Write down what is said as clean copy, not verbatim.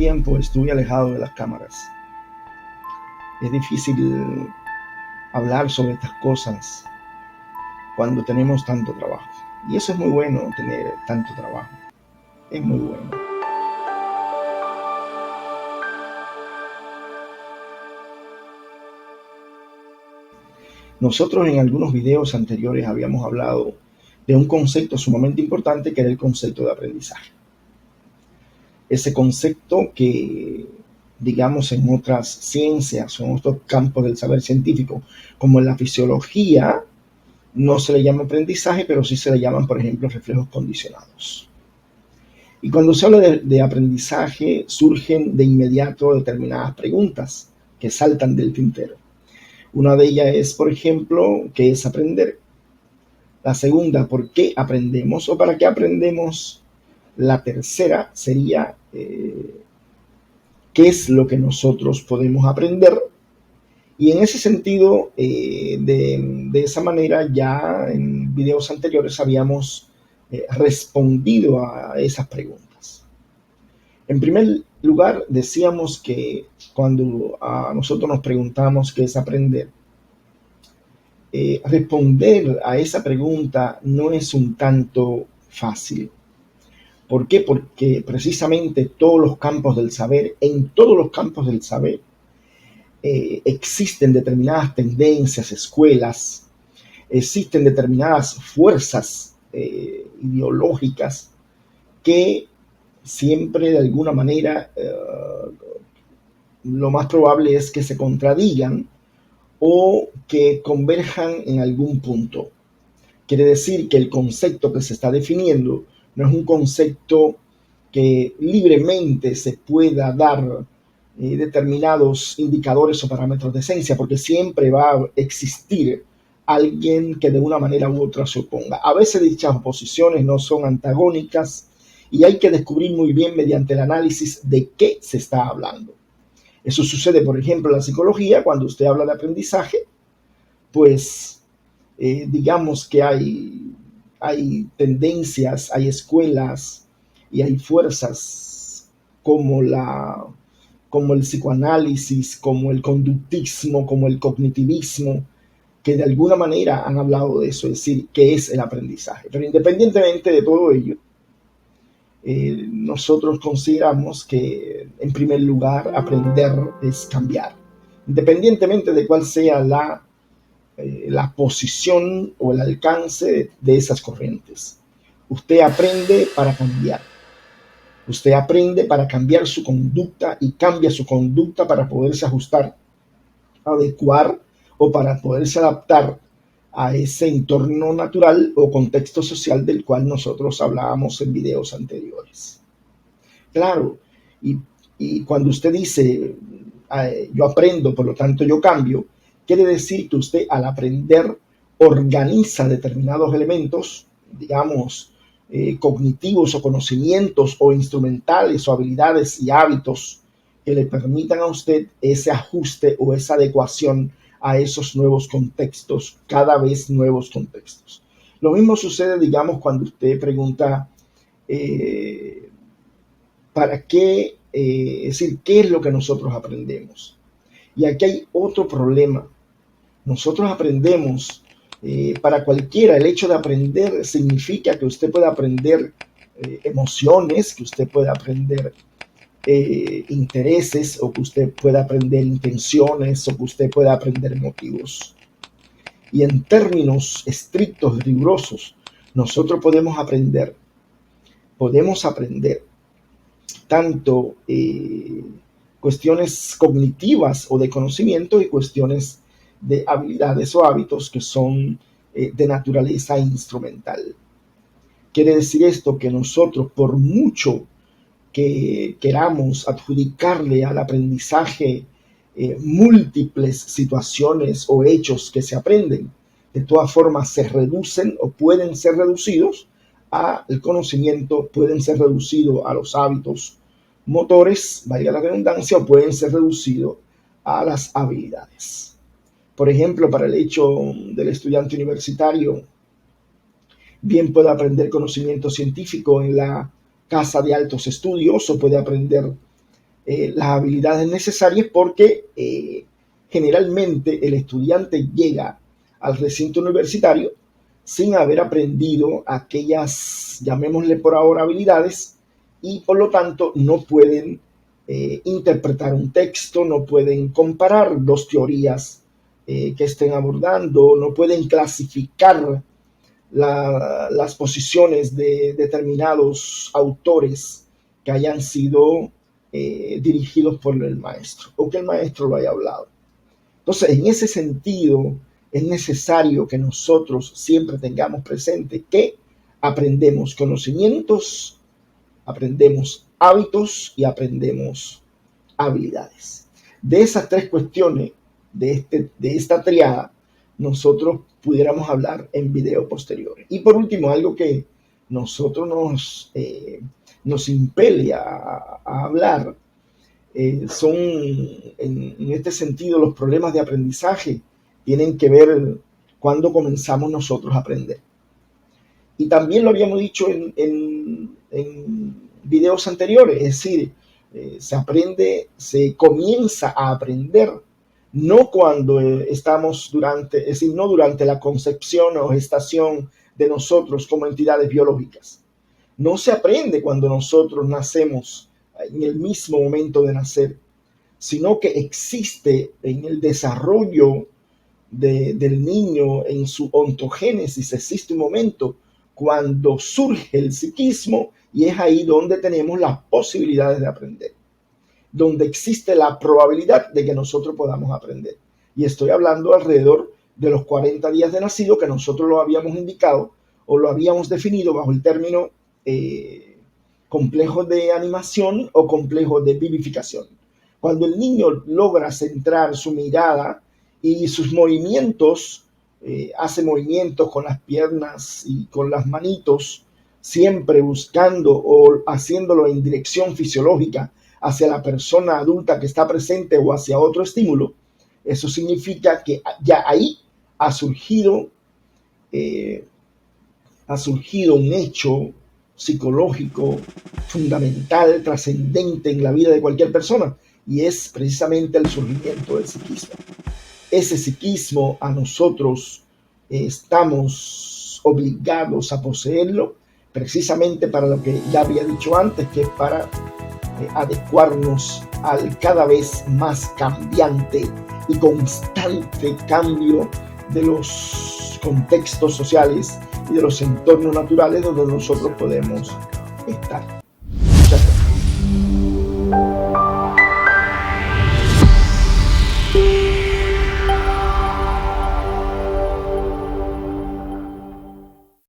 tiempo estuve alejado de las cámaras. Es difícil hablar sobre estas cosas cuando tenemos tanto trabajo. Y eso es muy bueno, tener tanto trabajo. Es muy bueno. Nosotros en algunos videos anteriores habíamos hablado de un concepto sumamente importante que era el concepto de aprendizaje. Ese concepto que, digamos, en otras ciencias o en otros campos del saber científico, como en la fisiología, no se le llama aprendizaje, pero sí se le llaman, por ejemplo, reflejos condicionados. Y cuando se habla de aprendizaje, surgen de inmediato determinadas preguntas que saltan del tintero. Una de ellas es, por ejemplo, ¿qué es aprender? La segunda, ¿por qué aprendemos o para qué aprendemos? La tercera sería, ¿qué es lo que nosotros podemos aprender? Y en ese sentido, de esa manera, ya en videos anteriores habíamos respondido a esas preguntas. En primer lugar, decíamos que cuando a nosotros nos preguntamos qué es aprender, responder a esa pregunta no es un tanto fácil. ¿Por qué? Porque precisamente todos los campos del saber, en todos los campos del saber, existen determinadas tendencias, escuelas, existen determinadas fuerzas ideológicas que siempre de alguna manera lo más probable es que se contradigan o que converjan en algún punto. Quiere decir que el concepto que se está definiendo no es un concepto que libremente se pueda dar determinados indicadores o parámetros de esencia, porque siempre va a existir alguien que de una manera u otra se oponga. A veces dichas oposiciones no son antagónicas y hay que descubrir muy bien mediante el análisis de qué se está hablando. Eso sucede, por ejemplo, en la psicología. Cuando usted habla de aprendizaje, pues digamos que hay tendencias, hay escuelas y hay fuerzas como el psicoanálisis, como el conductismo, como el cognitivismo, que de alguna manera han hablado de eso, es decir, qué es el aprendizaje. Pero independientemente de todo ello, nosotros consideramos que, en primer lugar, aprender es cambiar, independientemente de cuál sea la posición o el alcance de esas corrientes. Usted aprende para cambiar. Usted aprende para cambiar su conducta y cambia su conducta para poderse ajustar, adecuar o para poderse adaptar a ese entorno natural o contexto social del cual nosotros hablábamos en videos anteriores. Claro, y cuando usted dice yo aprendo, por lo tanto yo cambio, quiere decir que usted al aprender organiza determinados elementos, digamos, cognitivos o conocimientos o instrumentales o habilidades y hábitos que le permitan a usted ese ajuste o esa adecuación a esos nuevos contextos, cada vez nuevos contextos. Lo mismo sucede, digamos, cuando usted pregunta ¿para qué? Es decir, ¿qué es lo que nosotros aprendemos? Y aquí hay otro problema. Nosotros aprendemos para cualquiera. El hecho de aprender significa que usted puede aprender emociones, que usted puede aprender intereses, o que usted pueda aprender intenciones, o que usted pueda aprender motivos. Y en términos estrictos, rigurosos, nosotros podemos aprender tanto cuestiones cognitivas o de conocimiento y cuestiones de habilidades o hábitos que son de naturaleza instrumental. Quiere decir esto que nosotros, por mucho que queramos adjudicarle al aprendizaje múltiples situaciones o hechos que se aprenden, de todas formas se reducen o pueden ser reducidos al conocimiento, pueden ser reducidos a los hábitos motores, valga la redundancia, o pueden ser reducidos a las habilidades. Por ejemplo, para el hecho del estudiante universitario, bien puede aprender conocimiento científico en la casa de altos estudios o puede aprender las habilidades necesarias, porque generalmente el estudiante llega al recinto universitario sin haber aprendido aquellas, llamémosle por ahora, habilidades, y por lo tanto no pueden interpretar un texto, no pueden comparar dos teorías que estén abordando, no pueden clasificar las posiciones de determinados autores que hayan sido dirigidos por el maestro o que el maestro lo haya hablado. Entonces, en ese sentido, es necesario que nosotros siempre tengamos presente que aprendemos conocimientos, aprendemos hábitos y aprendemos habilidades. De esas tres cuestiones, de esta triada, nosotros pudiéramos hablar en video posteriores. Y por último, algo que nosotros nos impele a hablar son, en este sentido, los problemas de aprendizaje tienen que ver cuando comenzamos nosotros a aprender. Y también lo habíamos dicho en videos anteriores, es decir, se comienza a aprender no cuando estamos es decir, no durante la concepción o gestación de nosotros como entidades biológicas. No se aprende cuando nosotros nacemos en el mismo momento de nacer, sino que existe en el desarrollo del niño, en su ontogénesis, existe un momento cuando surge el psiquismo, y es ahí donde tenemos las posibilidades de aprender, donde existe la probabilidad de que nosotros podamos aprender. Y estoy hablando alrededor de los 40 días de nacido, que nosotros lo habíamos indicado o lo habíamos definido bajo el término complejo de animación o complejo de vivificación. Cuando el niño logra centrar su mirada y sus movimientos, hace movimientos con las piernas y con las manitos, siempre buscando o haciéndolo en dirección fisiológica hacia la persona adulta que está presente o hacia otro estímulo, eso significa que ya ahí ha surgido un hecho psicológico fundamental, trascendente en la vida de cualquier persona, y es precisamente el surgimiento del psiquismo. Ese psiquismo a nosotros estamos obligados a poseerlo, precisamente para lo que ya había dicho antes, que es para adecuarnos al cada vez más cambiante y constante cambio de los contextos sociales y de los entornos naturales donde nosotros podemos estar.